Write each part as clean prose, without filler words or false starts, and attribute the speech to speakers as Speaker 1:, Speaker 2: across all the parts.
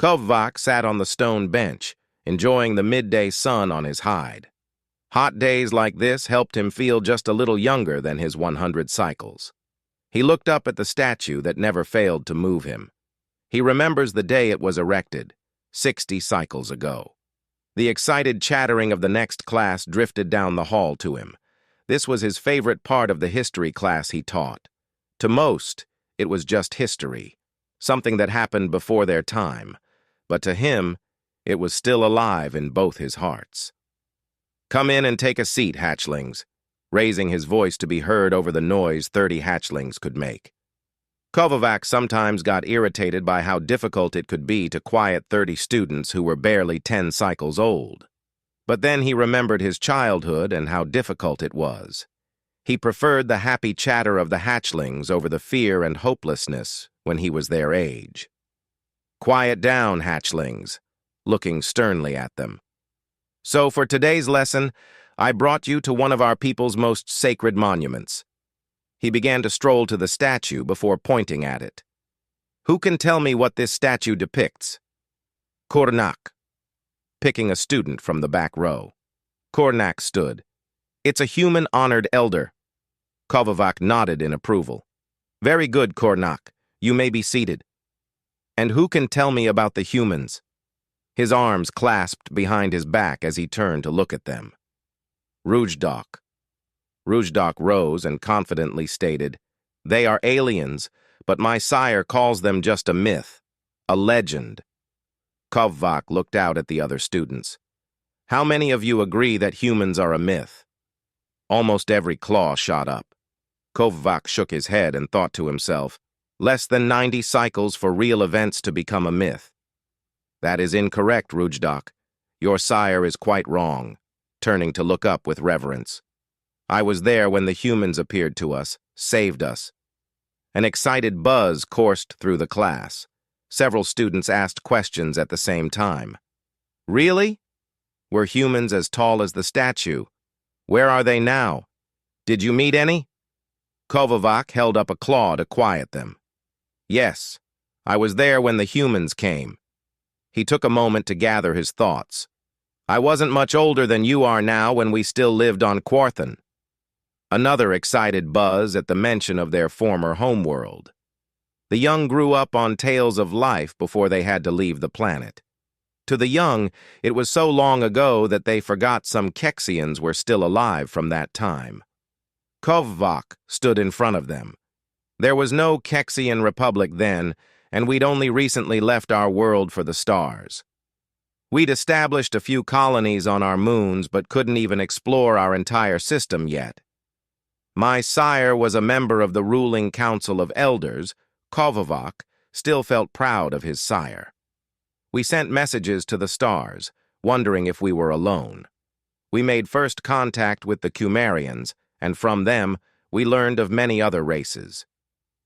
Speaker 1: Kovvak sat on the stone bench, enjoying the midday sun on his hide. Hot days like this helped him feel just a little younger than his 100 cycles. He looked up at the statue that never failed to move him. He remembers the day it was erected, 60 cycles ago. The excited chattering of the next class drifted down the hall to him. This was his favorite part of the history class he taught. To most, it was just history, something that happened before their time. But to him, it was still alive in both his hearts. "Come in and take a seat, hatchlings," raising his voice to be heard over the noise 30 hatchlings could make. Kovvak sometimes got irritated by how difficult it could be to quiet 30 students who were barely 10 cycles old. But then he remembered his childhood and how difficult it was. He preferred the happy chatter of the hatchlings over the fear and hopelessness when he was their age. "Quiet down, hatchlings," looking sternly at them. "So for today's lesson, I brought you to one of our people's most sacred monuments." He began to stroll to the statue before pointing at it. "Who can tell me what this statue depicts?" "Kornak," picking a student from the back row. Kornak stood. "It's a human-honored elder." Kovvak nodded in approval. "Very good, Kornak. You may be seated." "And who can tell me about the humans?" His arms clasped behind his back as he turned to look at them. "Rujdok." Rujdok rose and confidently stated, "They are aliens, but my sire calls them just a myth, a legend." Kovvak looked out at the other students. "How many of you agree that humans are a myth?" Almost every claw shot up. Kovvak shook his head and thought to himself, less than 90 cycles for real events to become a myth. "That is incorrect, Rujdok. Your sire is quite wrong," turning to look up with reverence. "I was there when the humans appeared to us, saved us." An excited buzz coursed through the class. Several students asked questions at the same time. "Really? Were humans as tall as the statue? Where are they now? Did you meet any?" Kovvak held up a claw to quiet them. "Yes, I was there when the humans came." He took a moment to gather his thoughts. "I wasn't much older than you are now when we still lived on Quarthan." Another excited buzz at the mention of their former homeworld. The young grew up on tales of life before they had to leave the planet. To the young, it was so long ago that they forgot some Kexians were still alive from that time. Kovvak stood in front of them. There was no Kexian republic then, and we'd only recently left our world for the stars. We'd established a few colonies on our moons, but couldn't even explore our entire system yet. My sire was a member of the ruling council of elders. Kovvak still felt proud of his sire. We sent messages to the stars, wondering if we were alone. We made first contact with the Kumarians, and from them, we learned of many other races.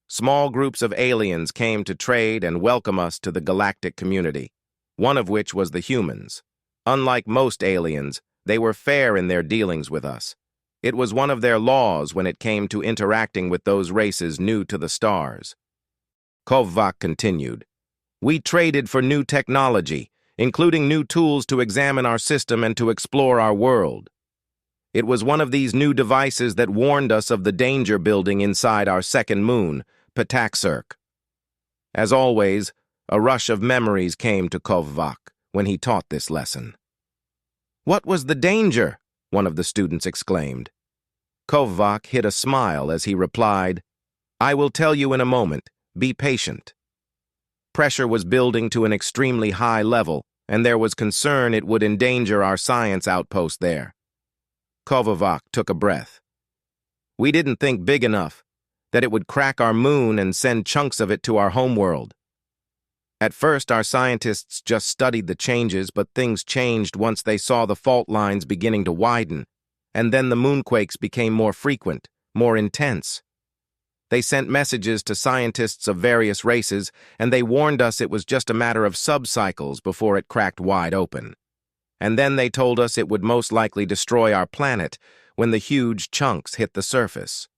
Speaker 1: Small groups of aliens came to trade and welcome us to the galactic community, one of which was the humans. Unlike most aliens, they were fair in their dealings with us. It was one of their laws when it came to interacting with those races new to the stars. Kovvak continued, "We traded for new technology, including new tools to examine our system and to explore our world. It was one of these new devices that warned us of the danger building inside our second moon, Pataxurk." As always, a rush of memories came to Kovvak when he taught this lesson. "What was the danger?" one of the students exclaimed. Kovvak hid a smile as he replied, "I will tell you in a moment. Be patient." Pressure was building to an extremely high level, and there was concern it would endanger our science outpost there. Kovvak took a breath. "We didn't think big enough, that it would crack our moon and send chunks of it to our homeworld. At first, our scientists just studied the changes, but things changed once they saw the fault lines beginning to widen, and then the moonquakes became more frequent, more intense. They sent messages to scientists of various races, and they warned us it was just a matter of sub-cycles before it cracked wide open. And then they told us it would most likely destroy our planet when the huge chunks hit the surface.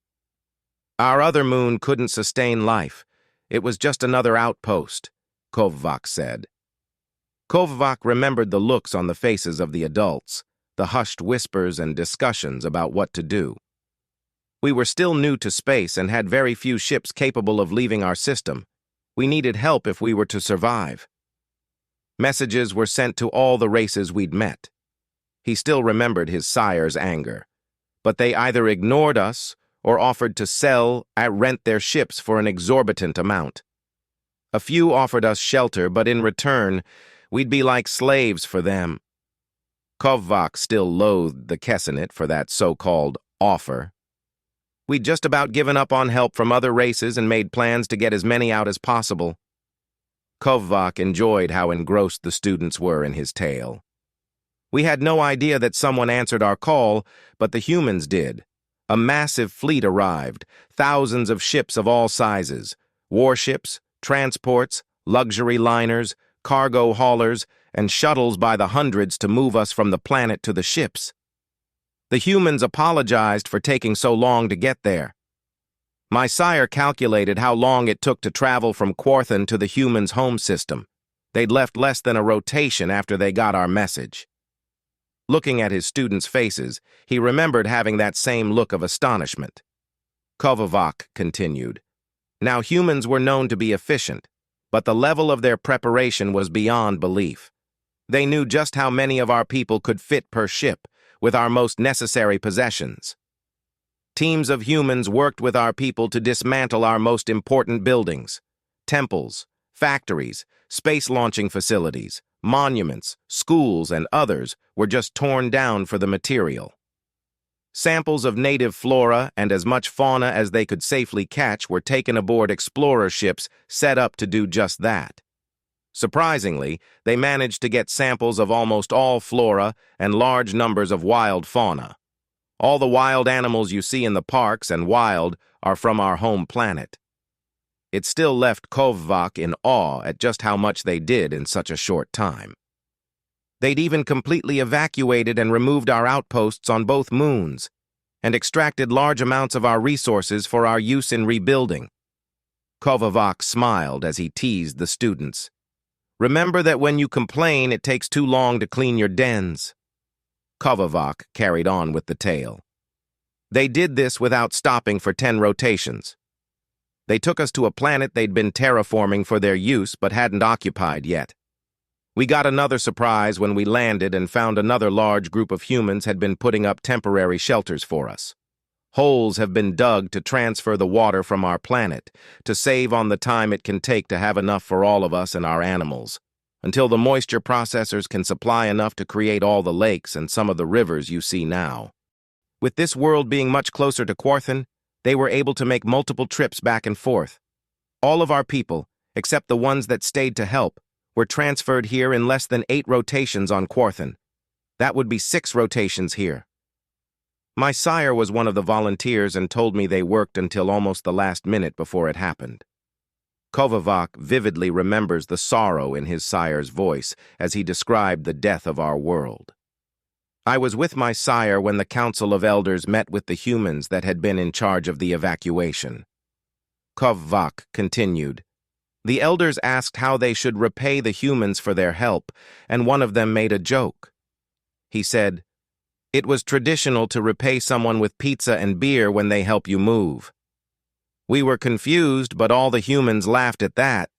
Speaker 1: Our other moon couldn't sustain life. It was just another outpost, Kovvak said. Kovac remembered the looks on the faces of the adults, the hushed whispers and discussions about what to do. We were still new to space and had very few ships capable of leaving our system. We needed help if we were to survive. Messages were sent to all the races we'd met. He still remembered his sire's anger, but they either ignored us or offered to sell and rent their ships for an exorbitant amount. A few offered us shelter, but in return, we'd be like slaves for them. Kovac still loathed the Kessenit for that so-called offer. We'd just about given up on help from other races and made plans to get as many out as possible. Kovac enjoyed how engrossed the students were in his tale. We had no idea that someone answered our call, but the humans did. A massive fleet arrived, thousands of ships of all sizes, warships, transports, luxury liners, cargo haulers, and shuttles by the hundreds to move us from the planet to the ships. The humans apologized for taking so long to get there. My sire calculated how long it took to travel from Quarthan to the humans' home system. They'd left less than a rotation after they got our message. Looking at his students' faces, he remembered having that same look of astonishment. Kovac continued. Now humans were known to be efficient, but the level of their preparation was beyond belief. They knew just how many of our people could fit per ship, with our most necessary possessions. Teams of humans worked with our people to dismantle our most important buildings. Temples, factories, space launching facilities, monuments, schools, and others were just torn down for the material. Samples of native flora and as much fauna as they could safely catch were taken aboard explorer ships set up to do just that. Surprisingly, they managed to get samples of almost all flora and large numbers of wild fauna. All the wild animals you see in the parks and wild are from our home planet. It still left Kovac in awe at just how much they did in such a short time. They'd even completely evacuated and removed our outposts on both moons, and extracted large amounts of our resources for our use in rebuilding. Kovac smiled as he teased the students. Remember that when you complain, it takes too long to clean your dens. Kovac carried on with the tale. They did this without stopping for 10 rotations. They took us to a planet they'd been terraforming for their use but hadn't occupied yet. We got another surprise when we landed and found another large group of humans had been putting up temporary shelters for us. Holes have been dug to transfer the water from our planet, to save on the time it can take to have enough for all of us and our animals, until the moisture processors can supply enough to create all the lakes and some of the rivers you see now. With this world being much closer to Quarthan, they were able to make multiple trips back and forth. All of our people, except the ones that stayed to help, were transferred here in less than 8 rotations on Quarthan. That would be 6 rotations here. My sire was one of the volunteers and told me they worked until almost the last minute before it happened. Kovac vividly remembers the sorrow in his sire's voice as he described the death of our world. I was with my sire when the Council of Elders met with the humans that had been in charge of the evacuation. Kovac continued. The elders asked how they should repay the humans for their help, and one of them made a joke. He said, "It was traditional to repay someone with pizza and beer when they help you move." We were confused, but all the humans laughed at that.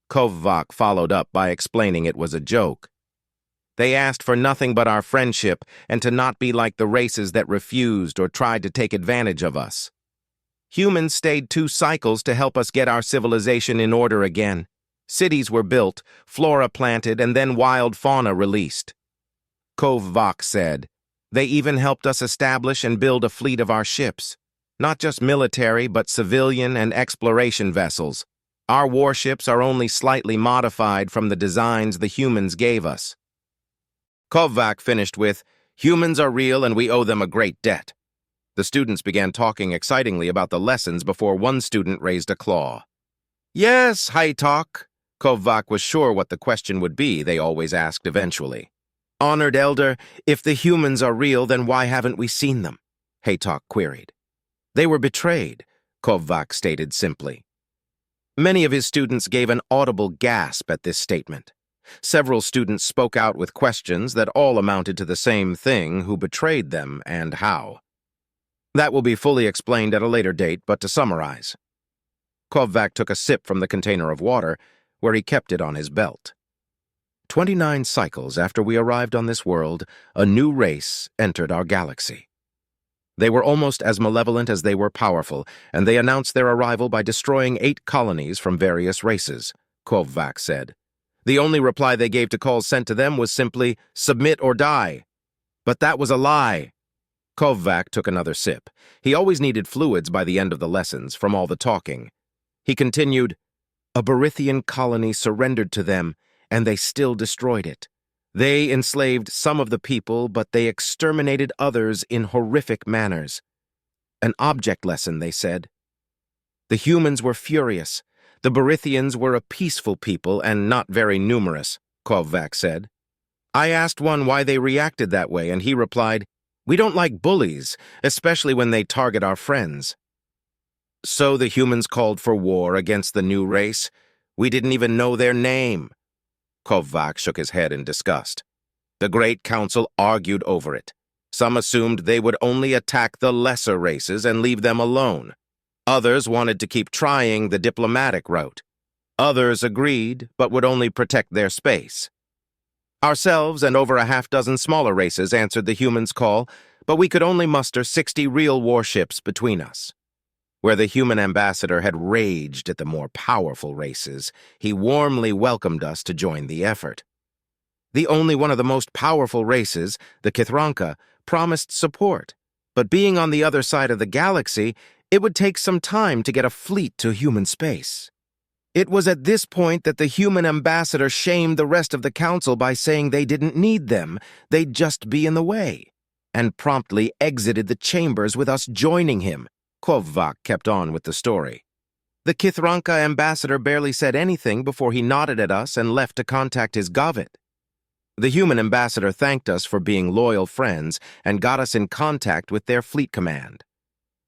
Speaker 1: Kovac followed up by explaining it was a joke. They asked for nothing but our friendship and to not be like the races that refused or tried to take advantage of us. Humans stayed 2 cycles to help us get our civilization in order again. Cities were built, flora planted, and then wild fauna released. Kovac said, they even helped us establish and build a fleet of our ships. Not just military, but civilian and exploration vessels. Our warships are only slightly modified from the designs the humans gave us. Kovac finished with, "Humans are real and we owe them a great debt." The students began talking excitingly about the lessons before one student raised a claw. "Yes, Haytok." Kovac was sure what the question would be, they always asked eventually. "Honored elder, if the humans are real, then why haven't we seen them?" Haytok queried. "They were betrayed," Kovac stated simply. Many of his students gave an audible gasp at this statement. Several students spoke out with questions that all amounted to the same thing: who betrayed them and how. That will be fully explained at a later date, but to summarize. Kovvac took a sip from the container of water, where he kept it on his belt. 29 cycles after we arrived on this world, a new race entered our galaxy. They were almost as malevolent as they were powerful, and they announced their arrival by destroying 8 colonies from various races, Kovvac said. The only reply they gave to calls sent to them was simply, "Submit or die." But that was a lie. Kovvac took another sip. He always needed fluids by the end of the lessons, from all the talking. He continued, "A Berithian colony surrendered to them, and they still destroyed it. They enslaved some of the people, but they exterminated others in horrific manners. An object lesson, they said. The humans were furious. The Berithians were a peaceful people and not very numerous," Kovvac said. I asked one why they reacted that way, and he replied, "We don't like bullies, especially when they target our friends." So the humans called for war against the new race. We didn't even know their name. Kovvac shook his head in disgust. The Great Council argued over it. Some assumed they would only attack the lesser races and leave them alone. Others wanted to keep trying the diplomatic route. Others agreed, but would only protect their space. Ourselves and over a half-dozen smaller races answered the humans' call, but we could only muster 60 real warships between us. Where the human ambassador had raged at the more powerful races, he warmly welcomed us to join the effort. The only one of the most powerful races, the Kithranka, promised support, but being on the other side of the galaxy, it would take some time to get a fleet to human space. It was at this point that the human ambassador shamed the rest of the council by saying they didn't need them, they'd just be in the way, and promptly exited the chambers with us joining him. Kovvac kept on with the story. The Kithranka ambassador barely said anything before he nodded at us and left to contact his Gavet. The human ambassador thanked us for being loyal friends and got us in contact with their fleet command.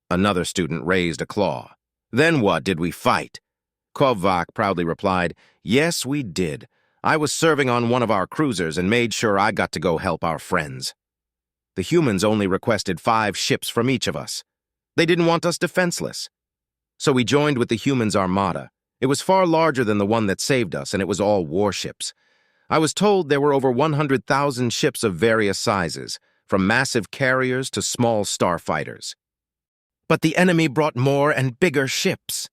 Speaker 1: Another student raised a claw. Then what, did we fight? Kovvac proudly replied, "Yes, we did. I was serving on one of our cruisers and made sure I got to go help our friends." The humans only requested 5 ships from each of us. They didn't want us defenseless. So we joined with the humans' armada. It was far larger than the one that saved us, and it was all warships. I was told there were over 100,000 ships of various sizes, from massive carriers to small starfighters. But the enemy brought more and bigger ships.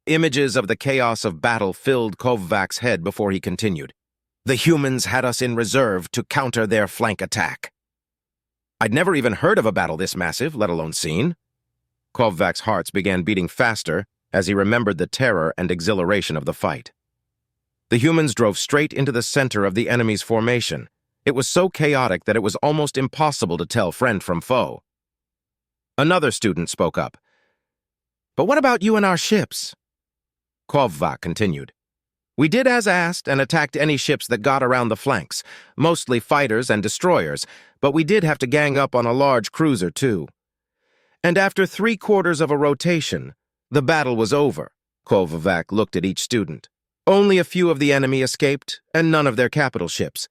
Speaker 1: Images of the chaos of battle filled Kovvac's head before he continued. The humans had us in reserve to counter their flank attack. I'd never even heard of a battle this massive, let alone seen. Kovvac's hearts began beating faster as he remembered the terror and exhilaration of the fight. The humans drove straight into the center of the enemy's formation. It was so chaotic that it was almost impossible to tell friend from foe. Another student spoke up. "But what about you and our ships?" Kovvac continued. "We did as asked and attacked any ships that got around the flanks, mostly fighters and destroyers, but we did have to gang up on a large cruiser too. And after 3/4 of a rotation, the battle was over." Kovvac looked at each student. "Only a few of the enemy escaped, and none of their capital ships.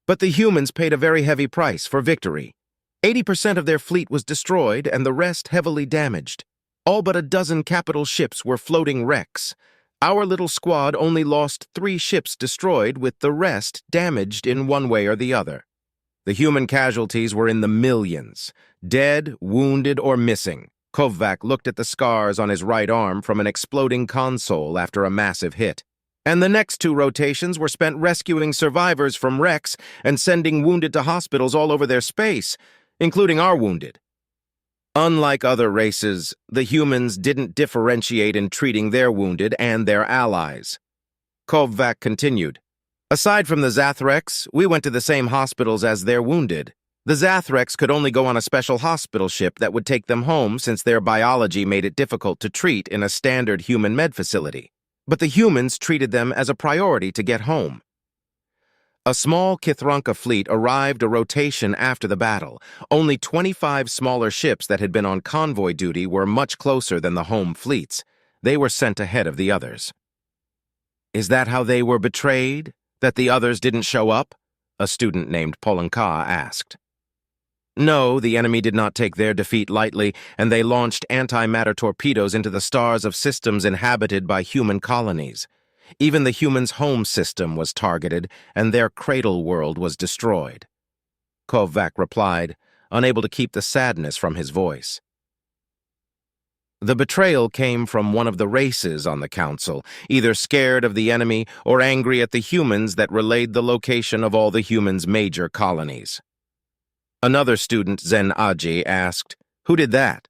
Speaker 1: But the humans paid a very heavy price for victory. 80% of their fleet was destroyed and the rest heavily damaged. All but a dozen capital ships were floating wrecks. Our little squad only lost 3 ships destroyed, with the rest damaged in one way or the other. The human casualties were in the millions, dead, wounded, or missing." Kovvac looked at the scars on his right arm from an exploding console after a massive hit. "And the next 2 rotations were spent rescuing survivors from wrecks and sending wounded to hospitals all over their space, including our wounded. Unlike other races, the humans didn't differentiate in treating their wounded and their allies." Kovvac continued. "Aside from the Zathreks, we went to the same hospitals as their wounded. The Zathreks could only go on a special hospital ship that would take them home since their biology made it difficult to treat in a standard human med facility. But the humans treated them as a priority to get home. A small Kithranka fleet arrived a rotation after the battle. Only 25 smaller ships that had been on convoy duty were much closer than the home fleets. They were sent ahead of the others." "Is that how they were betrayed?" That the others didn't show up? A student named Polanka asked. No, the enemy did not take their defeat lightly, and they launched antimatter torpedoes into the stars of systems inhabited by human colonies. Even the humans' home system was targeted, and their cradle world was destroyed. Kovac replied, unable to keep the sadness from his voice. The betrayal came from one of the races on the council, either scared of the enemy or angry at the humans that relayed the location of all the humans' major colonies. Another student, Zen Aji, asked, "Who did that?"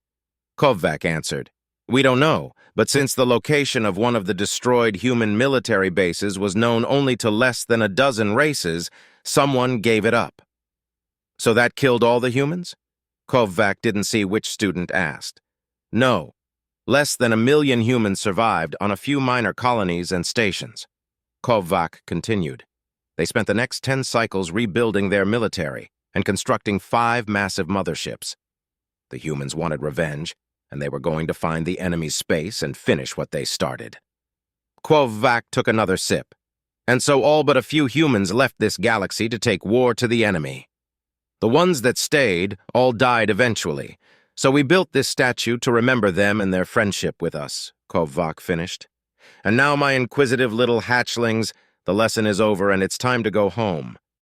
Speaker 1: Kovac answered, "We don't know, but since the location of one of the destroyed human military bases was known only to less than a dozen races, someone gave it up." So that killed all the humans? Kovac didn't see which student asked. No. Less than 1,000,000 humans survived on a few minor colonies and stations. Kovac continued. They spent the next 10 cycles rebuilding their military and constructing 5 massive motherships. The humans wanted revenge, and they were going to find the enemy's space and finish what they started. Kovac took another sip. And so all but a few humans left this galaxy to take war to the enemy. The ones that stayed all died eventually, so we built this statue to remember them and their friendship with us, Kovac finished. And now, my inquisitive little hatchlings, the lesson is over and it's time to go home.